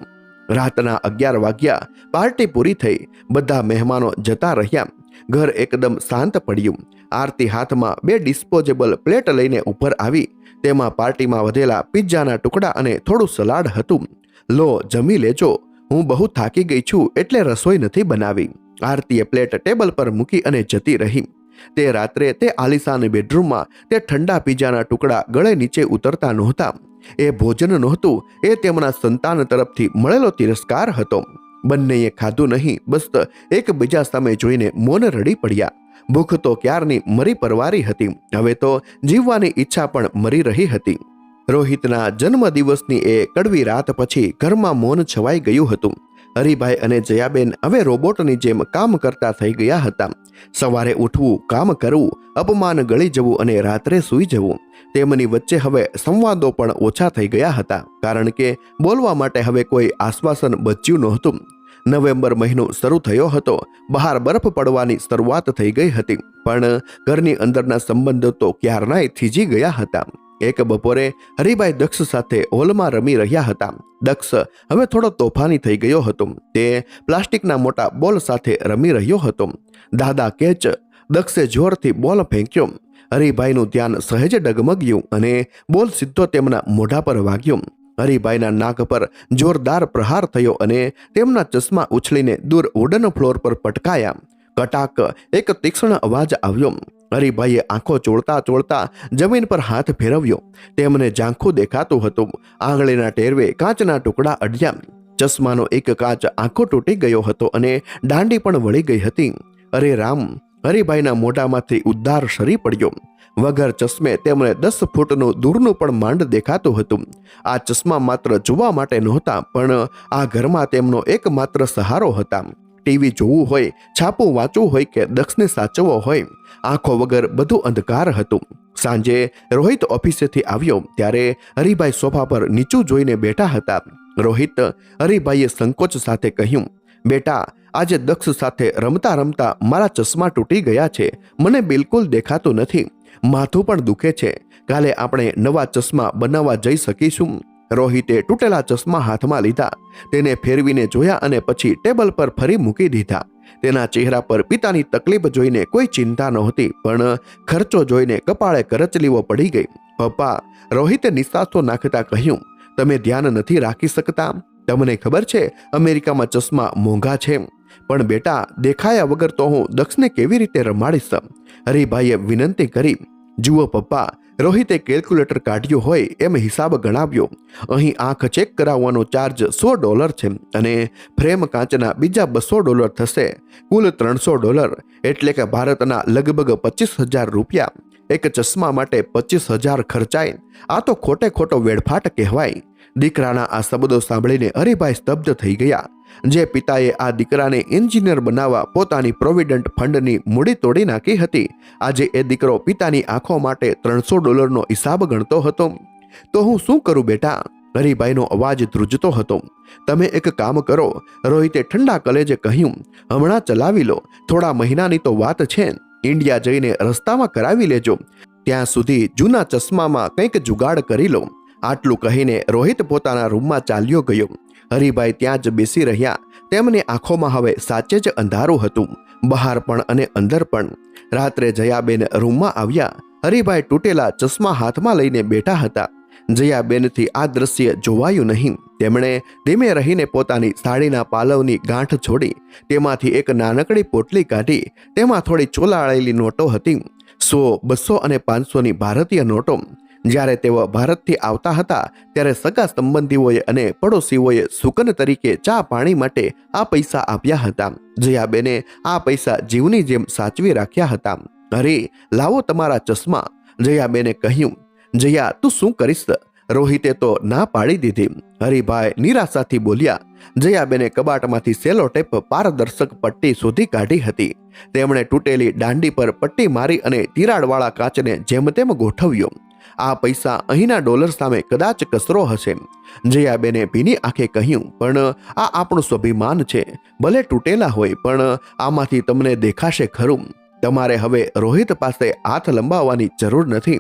રાતના 11 વાગ્યા. પાર્ટી પૂરી થઈ. બધા મહેમાનો જતા રહ્યા. ઘર એકદમ શાંત પડ્યું. આરતી હાથમાં 2 ડિસ્પોઝેબલ પ્લેટ લઈને ઉપર આવી. તેમાં પાર્ટીમાં વધેલા પિઝાના ટુકડા અને થોડું સલાડ હતું. લો, જમી લેજો, હું બહુ થાકી ગઈ છું એટલે રસોઈ નથી બનાવી. આરતીએ પ્લેટ ટેબલ પર મૂકી અને જતી રહી. તે રાત્રે તે આલિશાન બેડરૂમમાં તે ઠંડા પિઝાના ટુકડા ગળે નીચે ઉતરતા નહોતા. એ ભોજન નહોતું, એ તેમના સંતાન તરફથી મળેલો તિરસ્કાર હતો. બંનેએ ખાધું નહીં, બસ એકબીજા સામે જોઈને મૌન રડી પડ્યા. ભૂખ તો ક્યારની મરી પરવારી હતી, હવે તો જીવવાની ઈચ્છા પણ મરી રહી હતી. રોહિતના જન્મદિવસની એ કડવી રાત પછી ઘરમાં મૌન છવાઈ ગયું હતું. હરિભાઈ અને જયાબેન હવે રોબોટની જેમ કામ કરતા થઈ ગયા હતા. સવારે ઉઠવું, કામ કરવું, અપમાન ગળી જવું અને રાત્રે સૂઈ જવું. તેમની વચ્ચે હવે સંવાદો પણ ઓછા થઈ ગયા હતા, કારણ કે બોલવા માટે હવે કોઈ આશ્વાસન બચ્યું નહોતું. નવેમ્બર મહિનો શરૂ થયો હતો. બહાર બરફ પડવાની શરૂઆત થઈ ગઈ હતી, પણ ઘરની અંદરના સંબંધો તો ક્યારનાય થીજી ગયા હતા. એક બપોરે હરિભાઈ દક્ષ સાથે હોલમાં રમી રહ્યા હતા. દક્ષ હવે થોડો તોફાની થઈ ગયો હતો. તે પ્લાસ્ટિકના મોટા બોલ સાથે રમી રહ્યો હતો. દાદા કેચ. દક્ષે જોરથી બોલ ફેંક્યો. હરિભાઈનું ધ્યાન સહેજ ડગમગ્યું અને બોલ સીધો તેમના મોઢા પર વાગ્યો. હરિભાઈના નાક પર જોરદાર પ્રહાર થયો અને તેમના ચશ્મા ઉછળીને દૂર વુડન ફ્લોર પર પટકાયા. કટાક એક તીક્ષ્ણ અવાજ આવ્યો. હરિભાઈએ આંખો ચોળતા ચોળતા જમીન પર હાથ ફેરવ્યો. તેમને ઝાંખું દેખાતું હતું. આંગળીના ટેરવે કાચના ટુકડા અડ્યા. ચશ્માનો એક કાચ આંખો તૂટી ગયો હતો અને દાંડી પણ વળી ગઈ હતી. અરે રામ! હરિભાઈના મોઢામાંથી ઉદ્ધાર સરી પડ્યો. વગર ચશ્મે તેમને 10 ફૂટનું દૂરનું પણ માંડ દેખાતું હતું. આ ચશ્મા માત્ર જોવા માટે નહોતા, પણ આ ઘરમાં તેમનો એકમાત્ર સહારો હતા. ટીવી જોવું હોય, છાપું વાંચવું હોય કે દક્ષને સાચવવો હોય, આંખો વગર બધું અંધકાર હતું. સાંજે રોહિત ઓફિસેથી આવ્યો ત્યારે હરિભાઈ સોફા પર નીચું જોઈને બેઠા હતા. રોહિત, હરિભાઈએ સંકોચ સાથે કહ્યું, બેટા, આજે દક્ષ સાથે રમતા રમતા મારા ચશ્મા તૂટી ગયા છે. મને બિલકુલ દેખાતું નથી. માથું પણ દુખે છે. કાલે આપણે નવા ચશ્મા બનાવવા જઈ શકીશું. રોહિતે તૂટેલા ચશ્મા હાથમાં લીધા. તેને ફેરવીને જોયા અને પછી ટેબલ પર ફરી મૂકી દીધા. તેના ચહેરા પર પિતાની તકલીફ જોઈને કોઈ ચિંતા નહોતી, પણ ખર્ચો જોઈને કપાળે કરચલીઓ પડી ગઈ. પપ્પા, રોહિતે નિસાસો નાખતા કહ્યું, તમે ધ્યાન નથી રાખી શકતા? તમને ખબર છે અમેરિકામાં ચશ્મા મોંઘા છે. પણ બેટા, દેખાયા વગર તો હું દક્ષને કેવી રીતે રમાડીશ? હરિભાઈએ વિનંતી કરી. જુઓ પપ્પા, રોહિતે કેલ્ક્યુલેટર કાઢ્યું હોય એમ હિસાબ ગણાવ્યો. અહીં આંખ ચેક કરાવવાનો ચાર્જ $100 છે અને ફ્રેમ કાચના બીજા $200 થશે. કુલ $300, એટલે કે ભારતના લગભગ 25,000 રૂપિયા. એક ચશ્મા માટે 25,000 ખર્ચાય? આ તો ખોટે ખોટો વેડફાટ કહેવાય. દીકરાના આ શબ્દો સાંભળીને હરિભાઈ સ્તબ્ધ થઈ ગયા. જે પિતાએ આ દીકરાને એન્જિનિયર બનાવવા પોતાની પ્રોવિડન્ટ ફંડની મૂડી તોડી નાખી હતી, આજે એ દીકરો પિતાની આંખો માટે $300નો હિસાબ ગણતો હતો. તો હું શું કરું બેટા? હરિભાઈનો અવાજ ધ્રુજતો હતો. તમે એક કામ કરો, રોહિતે ઠંડા કલેજે કહ્યું, હમણાં ચલાવી લો. થોડા મહિનાની તો વાત છે. ઇન્ડિયા જઈને રસ્તામાં કરાવી લેજો. ત્યાં સુધી જૂના ચશ્મામાં કંઈક જુગાડ કરી લો. આટલું કહીને રોહિત પોતાના રૂમમાં ચાલ્યો ગયો. હરિભાઈ ત્યાં જ બેસી રહ્યા. તેમની આંખોમાં હવે સાચે જ અંધારું હતું, બહાર પણ અને અંદર પણ. રાત્રે જયાબેન રૂમમાં આવ્યા. હરિભાઈ તૂટેલા ચશ્મા હાથમાં લઈને બેઠા હતા. જયાબેનથી આ દ્રશ્ય જોવાયું નહીં. તેમણે ધીમે રહીને પોતાની સાડીના પાલવની ગાંઠ છોડી તેમાંથી એક નાનકડી પોટલી કાઢી. તેમાં થોડી ચોલાળેલી નોટો હતી. 100, 200 અને 500ની ભારતીય નોટો. જ્યારે તેઓ ભારતથી આવતા હતા ત્યારે સગા સંબંધીઓએ અને પડોશીઓએ શુકન તરીકે ચા પાણી માટે આ પૈસા આપ્યા હતા. જયાબેને આ પૈસા જીવની જેમ સાચવી રાખ્યા હતા. અરે લાવો તમારા ચશ્મા, જયાબેને કહ્યું. જયા, તું શું કરીશ? રોહિતે તો ના પાડી દીધી. હરિભાઈ નિરાશાથી બોલ્યા. જયાબેને કબાટમાંથી સેલો ટેપ પારદર્શક પટ્ટી શોધી કાઢી હતી. તેમણે તૂટેલી દાંડી પર પટ્ટી મારી અને તિરાડવાળા કાચને જેમ તેમ ગોઠવ્યો. આ પૈસા અહીંના ડોલર સામે કદાચ કચરો હશે. જયાબેને ભીની આંખે કહ્યું, પણ આ આપણું સ્વાભિમાન છે. ભલે તૂટેલા હોય પણ આમાંથી તમને દેખાશે ખરું. તમારે હવે રોહિત પાસે હાથ લંબાવવાની જરૂર નથી.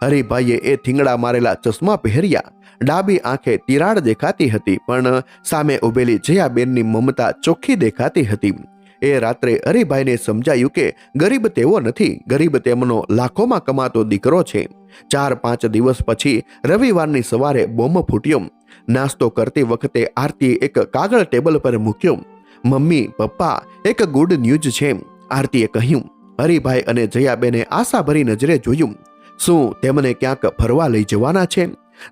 હરિભાઈએ એ થીંગડા મારેલા ચશ્મા પહેર્યા. ડાબી આંખે તિરાડ દેખાતી હતી પણ સામે ઉભેલી જયાબેનની મમતા ચોખ્ખી દેખાતી હતી. એ રાત્રે હરિભાઈને સમજાયું કે ગરીબ તેવો નથી, ગરીબ તેમનો લાખોમાં કમાતો દીકરો છે. 4-5 દિવસ પછી રવિવારની સવારે બોમ્બ ફૂટ્યો. નાસ્તો કરતી વખતે આરતીએ એક કાગળ ટેબલ પર મૂક્યો. મમ્મી, પપ્પા, એક ગુડ ન્યૂઝ છે, આરતીએ કહ્યું. હરિભાઈ અને જયાબેને આશાભરી નજરે જોયું. શું તેમને ક્યાંક ફરવા લઈ જવાના છે?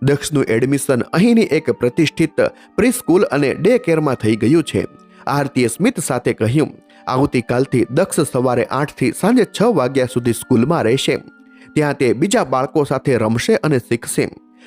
દક્ષનું એડમિશન અહીંની એક પ્રતિષ્ઠિત પ્રી સ્કૂલ અને ડે કેરમાં થઈ ગયું છે. આરતીએ સ્મિત સાથે કહ્યું. આવતીકાલથી દક્ષ સવારે 8 થી સાંજે 6 વાગ્યા સુધી સ્કૂલમાં રહેશે. ત્યાં તે બીજા બાળકો સાથે રમશે અને શીખશે.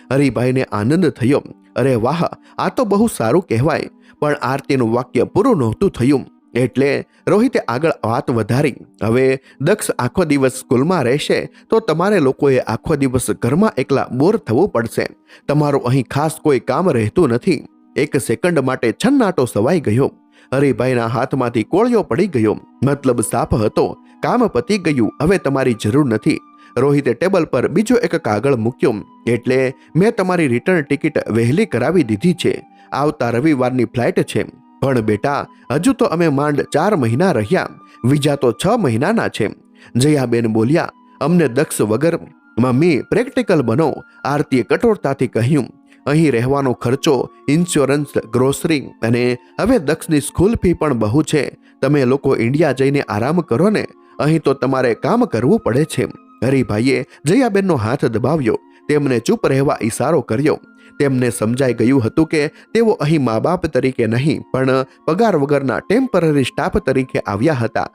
હરિભાઈને આનંદ થયો. અરે વાહ, આ તો બહુ સારું કહેવાય. પણ આરતીનું વાક્ય પૂરું નહોતું થયું એટલે રોહિતે આગળ વાત વધારી. હવે દક્ષ આખો દિવસ સ્કૂલમાં રહેશે તો તમારે લોકોએ આખો દિવસ ઘરમાં એકલા બોર થવું પડશે. તમારું અહીં ખાસ કોઈ કામ રહેતું નથી. એક સેકન્ડ માટે છન્નાટો સવાઈ ગયો. હરિભાઈના હાથમાંથી કોળિયો પડી ગયો. મતલબ સાફ હતો. કામ પતી ગયું, હવે તમારી જરૂર નથી. રોહિતે ટેબલ પર બીજો એક કાગળ મૂક્યો. એટલે મેં તમારી રિટર્ન ટિકિટ વહેલી કરાવી દીધી છે. આવતા રવિવારની ફ્લાઇટ છે. પણ બેટા, હજુ તો અમે માંડ 4 મહિના રહ્યા. વિઝા તો 6 મહિનાના છે. જયાબેન બોલ્યા. અમને દક્ષ વગર. મમ્મી, પ્રેક્ટિકલ બનો, આરતીએ કઠોરતાથી કહ્યું. અહીં રહેવાનો ખર્ચો, ઇન્સ્યોરન્સ, ગ્રોસરી અને હવે દક્ષની સ્કૂલ ફી પણ બહુ છે. તમે લોકો ઇન્ડિયા જઈને આરામ કરો ને, અહીં તો તમારે કામ કરવું પડે છે. હરિભાઈએ જયાબેનનો હાથ દબાવ્યો. તેમને ચૂપ રહેવા ઈશારો કર્યો. તેમને સમજાઈ ગયું હતું કે તેઓ અહીં મા બાપ તરીકે નહીં પણ પગાર વગરના ટેમ્પરરી સ્ટાફ તરીકે આવ્યા હતા.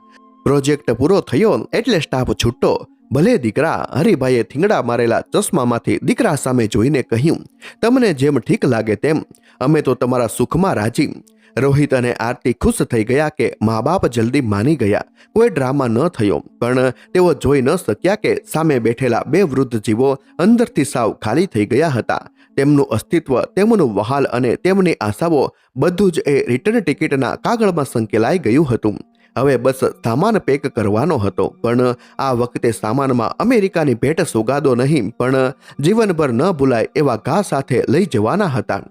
પ્રોજેક્ટ પૂરો થયો એટલે સ્ટાફ છૂટો. ભલે દીકરા, હરિભાઈએ થીંગડા મારેલા ચશ્મામાંથી દીકરા સામે જોઈને કહ્યું. તમને જેમ ઠીક લાગે તેમ, અમે તો તમારા સુખમાં રાજી. રોહિત અને આરતી ખુશ થઈ ગયા કે મા બાપ જલ્દી માની ગયા. કોઈ ડ્રામા ન થયો. પણ તેઓ જોઈ ન શક્યા કે સામે બેઠેલા 2 વૃદ્ધ જીવો અંદરથી સાવ ખાલી થઈ ગયા હતા. તેમનું અસ્તિત્વ, તેમનું વહાલ અને તેમની આશાઓ બધું જ એ રિટર્ન ટિકિટના કાગળમાં સંકેલાઈ ગયું હતું. હવે બસ સામાન પેક કરવાનો હતો. પણ આ વખતે સામાનમાં અમેરિકાની ભેટ સોગાદો નહીં પણ જીવનભર ન ભૂલાય એવા ઘા સાથે લઈ જવાના હતા.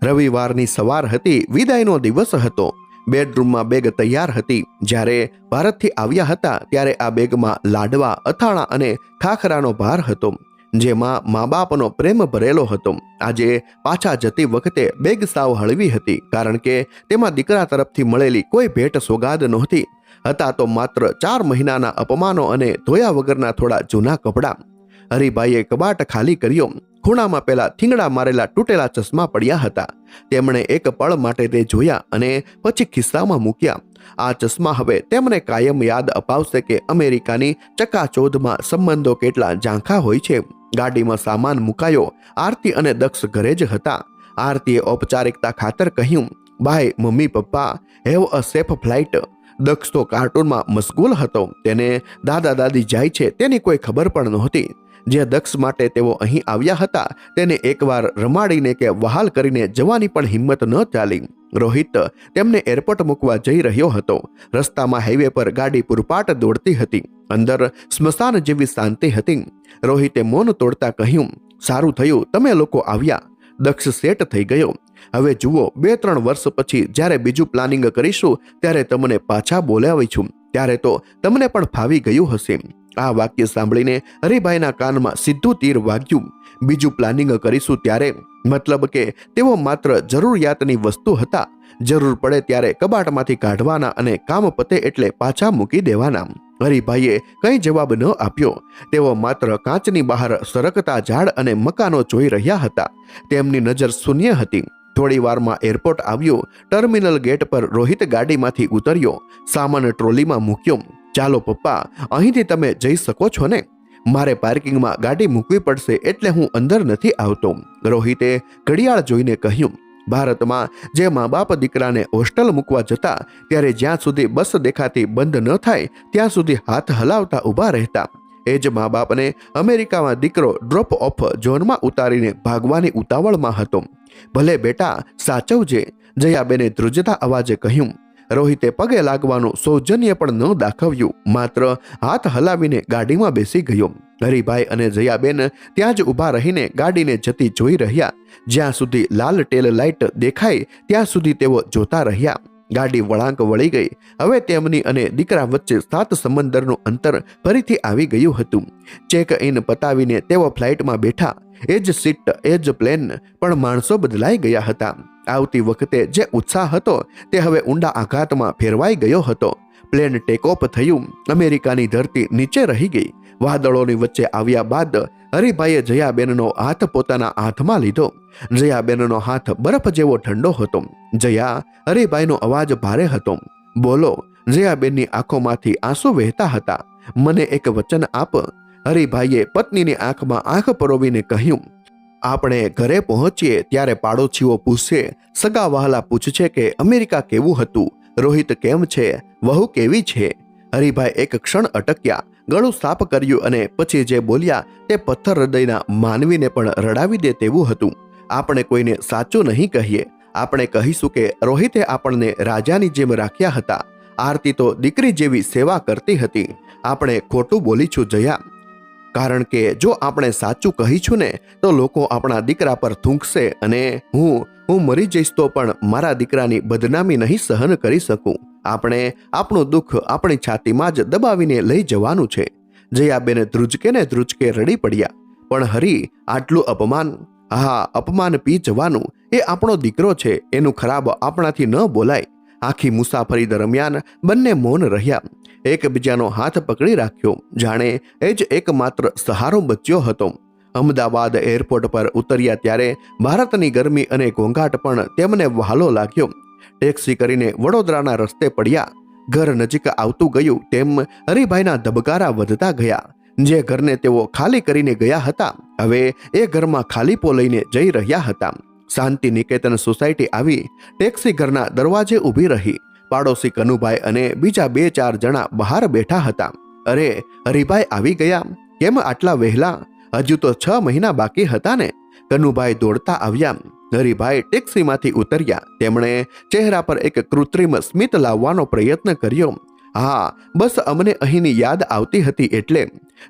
રવિવારની સવાર હતી. વિદાયનો દિવસ હતો. બેડરૂમમાં બેગ તૈયાર હતી. જ્યારે ભારતથી આવ્યા હતા ત્યારે આ બેગમાં લાડવા, અથાણા અને ખાખરાનો ભાર હતો, જેમાં મા બાપનો પ્રેમ ભરેલો હતો. આજે પાછા જતી વખતે બેગ સાવ હળવી હતી કારણ કે તેમાં દીકરા તરફથી મળેલી કોઈ ભેટ સોગાદ નહોતી. હતા તો માત્ર 4 મહિનાના અપમાનો અને ધોયા વગરના થોડા જૂના કપડાં. હરિભાઈએ કબાટ ખાલી કર્યો. ખૂણામાં પેલા થીંગડા મારેલા તૂટેલા ચશ્મા પડ્યા હતા. તેમણે એક પળ માટે તે જોયા અને પછી ખિસ્સામાં મૂક્યા. આ ચશ્મા હવે તેમને કાયમ યાદ અપાવશે કે અમેરિકાની ચકાચોદમાં સંબંધો કેટલા ઝાંખા હોય છે. ગાડીમાં સામાન મુકાયો. આરતી અને દક્ષ ઘરે જ હતા. આરતીએ ઔપચારિકતા ખાતર કહ્યું, bye mummy papa, have a safe flight. Daksh તો કાર્ટૂનમાં મશગુલ હતો. તેને દાદા દાદી જાય છે તેની કોઈ ખબર પણ નહોતી. જે દક્ષ માટે તેઓ અહીં આવ્યા હતા તેને એકવાર રમાડીને કે વહાલ કરીને જવાની પણ હિંમત ન ચાલી. રોહિત તેમને એરપોર્ટ મૂકવા જઈ રહ્યો હતો. રસ્તામાં હાઈવે પર ગાડી પૂરપાટ દોડતી હતી. અંદર સ્મશાન જેવી શાંતિ હતી. રોહિતે મૌન તોડતા કહ્યું, સારું થયું તમે લોકો આવ્યા. દક્ષ સેટ થઈ ગયો. હવે જુઓ, 2-3 વર્ષ પછી જ્યારે બીજું પ્લાનિંગ કરીશું ત્યારે તમને પાછા બોલાવીશું. ત્યારે તો તમને પણ ફાવી ગયું હશે. આ વાક્ય સાંભળીને હરિભાઈના કાનમાં સીધું તીર વાગ્યું. બીજું પ્લાનિંગ કરીશું ત્યારે. મતલબ કે તેઓ માત્ર જરૂરિયાતની વસ્તુ હતા. જરૂર પડે ત્યારે કબાટમાંથી કાઢવાના અને કામ પતે એટલે પાછા મૂકી દેવાના. હરિભાઈએ કંઈ જવાબ ન આપ્યો. તેઓ માત્ર કાચની બહાર સરકતા ઝાડ અને મકાનો જોઈ રહ્યા હતા. તેમની નજર શૂન્ય હતી. થોડી વારમાં એરપોર્ટ આવ્યું. ટર્મિનલ ગેટ પર રોહિત ગાડીમાંથી ઉતર્યો. સામાન ટ્રોલીમાં મૂક્યો. ચાલો પપ્પા, અહીંથી તમે જઈ શકો છો ને? મારે પાર્કિંગમાં ગાડી મૂકવી પડશે એટલે હું અંદર નથી આવતો. રોહિતે ઘડિયાળ જોઈને કહ્યું. ભારતમાં જે મા બાપ દીકરાને હોસ્ટેલ મૂકવા જતા ત્યારે જ્યાં સુધી બસ દેખાતી બંધ ન થાય ત્યાં સુધી હાથ હલાવતા ઊભા રહેતા. એ જ મા બાપને અમેરિકામાં દીકરો ડ્રોપ ઓફ ઝોનમાં ઉતારીને ભાગવાની ઉતાવળમાં હતો. ભલે બેટા, સાચવજે, જયાબેને ધ્રુજતા અવાજે કહ્યું. રોહિતે પગે લાગવાનું સૌજન્ય પણ ન દાખવ્યું. માત્ર હાથ હલાવીને ગાડીમાં બેસી ગયો. હરિભાઈ અને જયાબેન ત્યાં જ ઊભા રહીને ગાડીને જતી જોઈ રહ્યા. જ્યાં સુધી લાલ ટેલ લાઇટ દેખાય ત્યાં સુધી તેઓ જોતા રહ્યા. ગાડી વળાંક વળી ગઈ. હવે તેમની અને દીકરા વચ્ચે 7 સમંદરનું અંતર ફરીથી આવી ગયું હતું. ચેક ઇન પતાવીને તેઓ ફ્લાઇટમાં બેઠા. એ જ સીટ, એ જ પ્લેન, પણ માણસો બદલાઈ ગયા હતા. આવતી વખતે જે ઉત્સાહ હતો તે હવે ઊંડા આઘાતમાં ફેરવાઈ ગયો હતો. પ્લેન ટેક ઓફ થયું. અમેરિકાની ધરતી નીચે રહી ગઈ. વાદળોની વચ્ચે આવ્યા બાદ હરિભાઈએ જયાબેનનો હાથ પોતાના હાથમાં લીધો. જયાબેનનો હાથ બરફ જેવો ઠંડો હતો. જયા, હરિભાઈનો અવાજ ભારે હતો. બોલો. જયાબેનની આંખોમાંથી આંસુ વહેતા હતા. મને એક વચન આપ. હરિભાઈએ પત્નીની આંખમાં આંખ પરોવીને કહ્યું. આપણે ઘરે પહોંચીએ ત્યારે પાડોશીઓ પૂછશે, સગા વહાલા પૂછશે કે અમેરિકા કેવું હતું, રોહિત કેમ છે, વહુ કેવી છે. હરિભાઈ એક ક્ષણ અટક્યા, ગળું સાફ કર્યું અને પછી જે બોલ્યા તે પથ્થર હૃદયના માનવીને પણ રડાવી દે તેવું હતું. આપણે કોઈને સાચું નહીં કહીએ. આપણે કહીશું કે રોહિતે આપણને રાજાની જેમ રાખ્યા હતા. આરતી તો દીકરી જેવી સેવા કરતી હતી. આપણે ખોટું બોલીશું જયા. કારણ કે જો આપણે સાચું કહીશું ને તો લોકો આપણા દીકરા પર થૂંકશે અને હું મરી જઈશ તો પણ મારા દીકરાની બદનામી નહીં સહન કરી શકું. આપણે આપણું દુઃખ આપણી છાતીમાં જ દબાવીને લઈ જવાનું છે. જયાબેન ધ્રુજકે ને ધ્રુજકે રડી પડ્યા. પણ હરી, આટલું અપમાન? હા, અપમાન પી જવાનું. એ આપણો દીકરો છે, એનું ખરાબ આપણાથી ન બોલાય. આખી મુસાફરી દરમિયાન બંને મૌન રહ્યા. એકબીજાનો હાથ પકડી રાખ્યો, જાણે એ જ એકમાત્ર સહારો બચ્યો હતો. અમદાવાદ એરપોર્ટ પર ઉતર્યા ત્યારે ભારતની ગરમી અને ઘોંઘાટ પણ તેમને વહાલો લાગ્યો. ટેક્સી કરીને વડોદરાના રસ્તે પડ્યા. ઘર નજીક આવતું ગયું તેમ હરિભાઈના ધબકારા વધતા ગયા. જે ઘરને તેઓ ખાલી કરીને ગયા હતા હવે એ ઘરમાં ખાલીપો લઈને જઈ રહ્યા હતા. શાંતિ નિકેતન સોસાયટી આવી. ટેક્સી ઘરના દરવાજે ઊભી રહી. પાડોશી કનુભાઈ અને બીજા 2-4 જણા બહાર બેઠા હતા. અરે, હરિભાઈ આવી ગયા? કેમ આટલા વહેલા? હજુ તો 6 મહિના બાકી હતા ને? કનુભાઈ દોડતા આવ્યા. હરિભાઈ ટેક્સીમાંથી ઉતર્યા. તેમણે ચહેરા પર એક કૃત્રિમ સ્મિત લાવવાનો પ્રયત્ન કર્યો. હા, બસ અમને અહીંની યાદ આવતી હતી એટલે.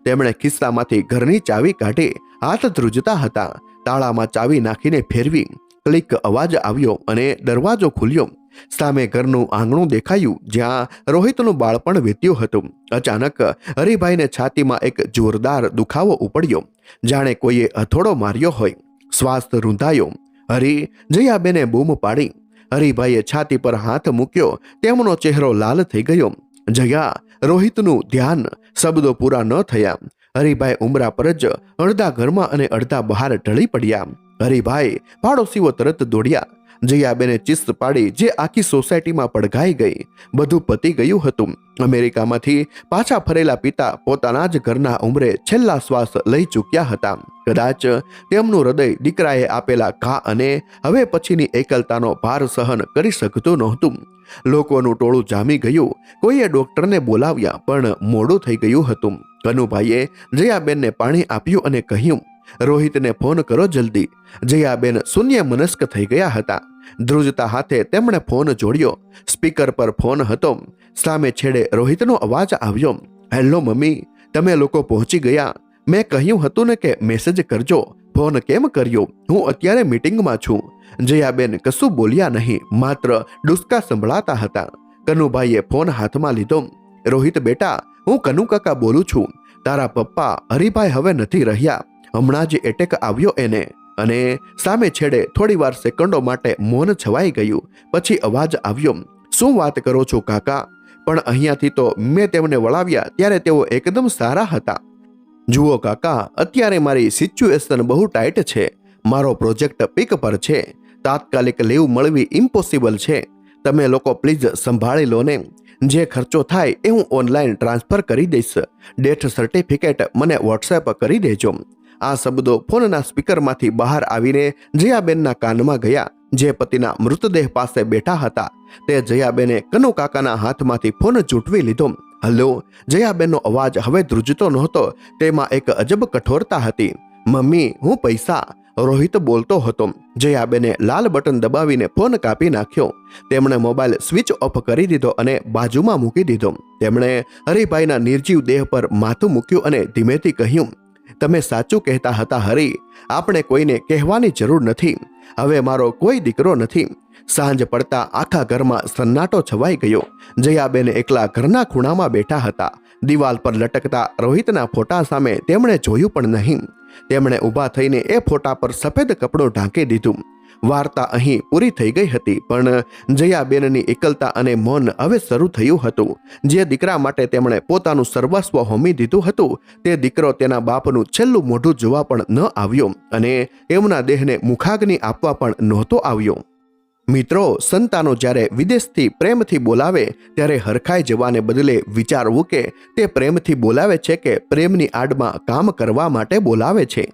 તેમણે ખિસ્સામાંથી ઘરની ચાવી કાઢી. હાથ ધ્રુજતા હતા. તાળામાં ચાવી નાખીને ફેરવી. ક્લિક અવાજ આવ્યો અને દરવાજો ખુલ્યો. સામે ઘરનું આંગણું દેખાયું જ્યાં રોહિતનું બાળપણ વીત્યું હતું. અચાનક હરિભાઈને છાતીમાં એક જોરદાર દુખાવો ઉપડ્યો, જાણે કોઈએ હથોડો માર્યો હોય. શ્વાસ રૂંધાયો. હરી, જયાબેને બૂમ પાડી. હરિભાઈએ છાતી પર હાથ મૂક્યો. તેમનો ચહેરો લાલ થઈ ગયો. જયા, રોહિતનું ધ્યાન. શબ્દો પૂરા ન થયા. હરિભાઈ ઉમરા પર જ અડધા ઘરમાં અને અડધા બહાર ઢળી પડ્યા. હરિભાઈ! પાડોશીઓ તરત દોડ્યા. જયાબેને ચીસ પાડી જે આખી સોસાયટીમાં પડઘાઈ ગઈ. બધું પતી ગયું હતું. અમેરિકામાંથી પાછા ફરેલા પિતા પોતાના જ ઘરના ઉંમરે છેલ્લા શ્વાસ લઈ ચૂક્યા હતા. કદાચ તેમનું હૃદય દીકરાએ આપેલા ઘા અને હવે પછીની એકલતાનો ભાર સહન કરી શકતું નહોતું. લોકોનું ટોળું જામી ગયું. કોઈએ ડોક્ટરને બોલાવ્યા પણ મોડું થઈ ગયું હતું. કનુભાઈએ જયાબેનને પાણી આપ્યું અને કહ્યું, રોહિતને ફોન કરો જલ્દી. જયાબેન શૂન્ય મનસ્ક થઈ ગયા હતા. ધ્રુજતા હાથે તેમણે ફોન જોડ્યો. સ્પીકર પર ફોન હતો. સામે છેડે રોહિતનો અવાજ આવ્યો. હેલો મમ્મી, તમે લોકો પહોંચી ગયા? મેં કહ્યું હતું ને કે મેસેજ કરજો. ફોન કેમ કર્યો? હું અત્યારે મીટિંગમાં છું. જયાબેન કશું બોલ્યા નહીં, માત્ર ડુસકા સંભળાતા હતા. કનુભાઈએ ફોન હાથમાં લીધો. રોહિત બેટા, હું કનુ કાકા બોલું છું. તારા પપ્પા હરિભાઈ હવે નથી રહ્યા. હમણાં જ એટેક આવ્યો એને. અને સામે છેડે થોડીવાર સેકન્ડો માટે મૌન છવાઈ ગયું. પછી અવાજ આવ્યો, શું વાત કરો છો કાકા? પણ અહીંયાથી તો મેં તેમને વળાવ્યા ત્યારે તેઓ એકદમ સારા હતા. જુઓ કાકા, અત્યારે મારી સિચ્યુએશન બહુ ટાઈટ છે. મારો પ્રોજેક્ટ પીક પર છે. તાત્કાલિક લીવ મળવી ઇમ્પોસિબલ છે. તમે લોકો પ્લીઝ સંભાળી લો ને. જે ખર્ચો થાય એ હું ઓનલાઈન ટ્રાન્સફર કરી દઈશ. ડેથ સર્ટિફિકેટ મને વોટ્સએપ કરી દેજો. આ શબ્દો ફોનના સ્પીકરમાંથી બહાર આવીને જયાબેનના કાનમાં ગયા. જે પતિના મૃતદેહ પાસે બેઠા હતા તે જયાબેને કનુ કાકાના હાથમાંથી ફોન ઝૂંટવી લીધો. હલો. જયાબેનનો અવાજ હવે ધ્રુજતો નહોતો. તેમાં એક અજબ કઠોરતા હતી. મમ્મી, હું પૈસા. રોહિત બોલતો હતો. જયાબેને લાલ બટન દબાવીને ફોન કાપી નાખ્યો. તેમણે મોબાઈલ સ્વિચ ઓફ કરી દીધો અને બાજુમાં મૂકી દીધો. તેમણે હરિભાઈના નિર્જીવ દેહ પર માથું મૂક્યું અને ધીમેથી કહ્યું, તમે સાચું કહેતા હતા હરી. આપણે કોઈને કહેવાની જરૂર નથી. હવે મારો કોઈ દીકરો નથી. સાંજ પડતા આખા ઘરમાં સન્નાટો છવાઈ ગયો. જયાબેન એકલા ઘરના ખૂણામાં બેઠા હતા. દિવાલ પર લટકતા રોહિતના ફોટા સામે તેમણે જોયું પણ નહીં. તેમણે ઊભા થઈને એ ફોટા પર સફેદ કપડું ઢાંકી દીધું. વાર્તા અહીં પૂરી થઈ ગઈ હતી, પણ જયાબેનની એકલતા અને મૌન હવે શરૂ થયું હતું. જે દીકરા માટે તેમણે પોતાનું સર્વસ્વ હોમી દીધું હતું તે દીકરો તેના બાપનું છેલ્લું મોઢું જોવા પણ ન આવ્યો અને એમના દેહને મુખાગ્નિ આપવા પણ નહોતો આવ્યો. મિત્રો, સંતાનો જ્યારે વિદેશથી પ્રેમથી બોલાવે ત્યારે હરખાઈ જવાને બદલે વિચારવું કે તે પ્રેમથી બોલાવે છે કે પ્રેમની આડમાં કામ કરવા માટે બોલાવે છે.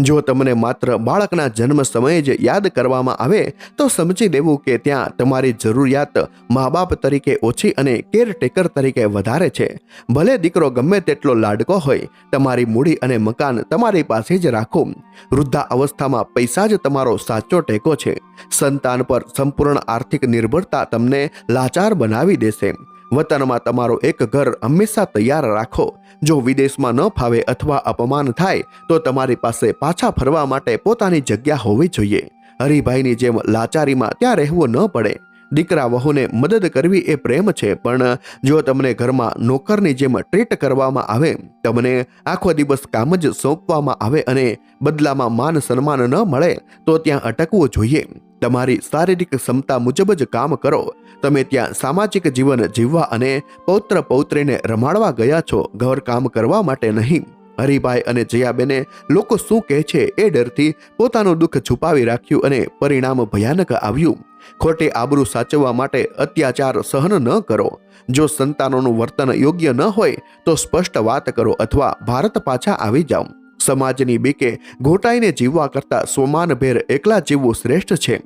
જો તમને માત્ર બાળકના જન્મ સમયે જ યાદ કરવામાં આવે તો સમજી લેવું કે ત્યાં તમારી જરૂરિયાત મા બાપ તરીકે ઓછી અને કેરટેકર તરીકે વધારે છે. ભલે દીકરો ગમે તેટલો લાડકો હોય, તમારી મૂડી અને મકાન તમારી પાસે જ રાખો. વૃદ્ધા અવસ્થામાં પૈસા જ તમારો સાચો ટેકો છે. સંતાન પર સંપૂર્ણ આર્થિક નિર્ભરતા તમને લાચાર બનાવી દેશે. વતનમાં તમારું એક ઘર હંમેશા તૈયાર રાખો. જો વિદેશમાં ન ફાવે અથવા અપમાન થાય તો તમારી પાસે પાછા ફરવા માટે પોતાની જગ્યા હોવી જોઈએ. હરિભાઈની જેમ લાચારીમાં ત્યાં રહેવું ન પડે. દીકરા વહુને મદદ કરવી એ પ્રેમ છે, પણ જો તમને ઘરમાં નોકરની જેમ ટ્રીટ કરવામાં આવે, તમને આખો દિવસ કામ જ સોંપવામાં આવે અને બદલામાં માન સન્માન ન મળે તો ત્યાં અટકવું જોઈએ. તમારી શારીરિક ક્ષમતા મુજબ જ કામ કરો. તમે ત્યાં સામાજિક જીવન જીવવા અને પૌત્ર પૌત્રીને રમાડવા ગયા છો, ઘર કામ કરવા માટે નહીં. હરિભાઈ અને જયાબેને લોકો શું કહે છે એ ડરથી પોતાનું દુઃખ છુપાવી રાખ્યું અને પરિણામ ભયાનક આવ્યું. ખોટી આબરૂ સાચવવા માટે અત્યાચાર સહન ન કરો. જો સંતાનોનું વર્તન યોગ્ય ન હોય તો સ્પષ્ટ વાત કરો અથવા ભારત પાછા આવી જાઓ. સમાજની બીકે ઘોટાઈને જીવવા કરતા સ્વમાનભેર એકલા જીવવું શ્રેષ્ઠ છે.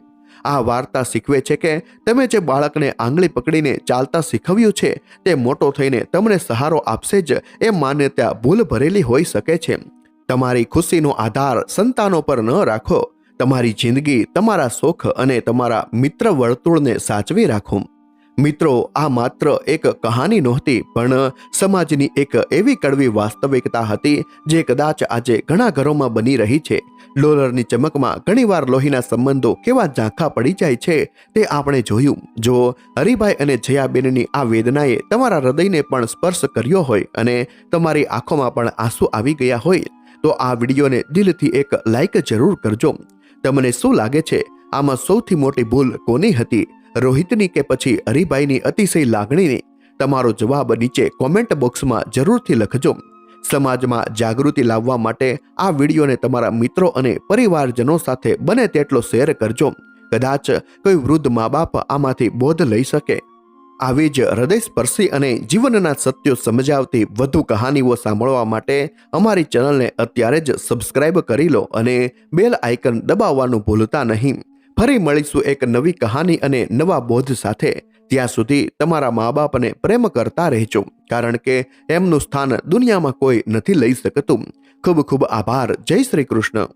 આ વાર્તા શીખવે છે કે તમે જે બાળકને આંગળી પકડીને ચાલતા શીખવ્યું છે તે મોટો થઈને તમને સહારો આપશે જ એ માન્યતા ભૂલ ભરેલી હોઈ શકે છે. તમારી ખુશીનો આધાર સંતાનો પર ન રાખો. તમારી જિંદગી, તમારા સુખ અને તમારા મિત્ર વર્તુળને સાચવી રાખો. મિત્રો, આ માત્ર એક કહાની નહોતી, પણ સમાજની એક એવી કડવી વાસ્તવિકતા હતી જે કદાચ આજે ઘણા ઘરોમાં બની રહી છે. ડોલરની ચમકમાં ઘણીવાર લોહીના સંબંધો કેવા ઝાંખા પડી જાય છે તે આપણે જોયું. જો હરિભાઈ અને જયાબેનની આ વેદનાએ તમારા હૃદયને પણ સ્પર્શ કર્યો હોય અને તમારી આંખોમાં પણ આંસુ આવી ગયા હોય તો આ વિડીયોને દિલથી એક લાઈક જરૂર કરજો. તમને શું લાગે છે, આમાં સૌથી મોટી ભૂલ કોની હતી, રોહિતની કે પછી હરિભાઈની અતિશય લાગણીની? તમારો જવાબ નીચે કોમેન્ટ બોક્સમાં જરૂરથી લખજો. સમાજમાં જાગૃતિ લાવવા માટે આ વિડીયોને તમારા મિત્રો અને પરિવારજનો સાથે બને તેટલો શેર કરજો. કદાચ કોઈ વૃદ્ધ મા બાપ આમાંથી બોધ લઈ શકે. આવી જ હૃદયસ્પર્શી અને જીવનના સત્યો સમજાવતી વધુ કહાનીઓ સાંભળવા માટે અમારી ચેનલને અત્યારે જ સબસ્ક્રાઇબ કરી લો અને બેલ આઇકન દબાવવાનું ભૂલતા નહીં. ફરી મળીશું એક નવી કહાની અને નવા બોધ સાથે. ત્યાં સુધી તમારા મા બાપને પ્રેમ કરતા રહેજો, કારણ કે એમનું સ્થાન દુનિયામાં કોઈ નથી લઈ શકતું. ખૂબ ખૂબ આભાર. જય શ્રી કૃષ્ણ.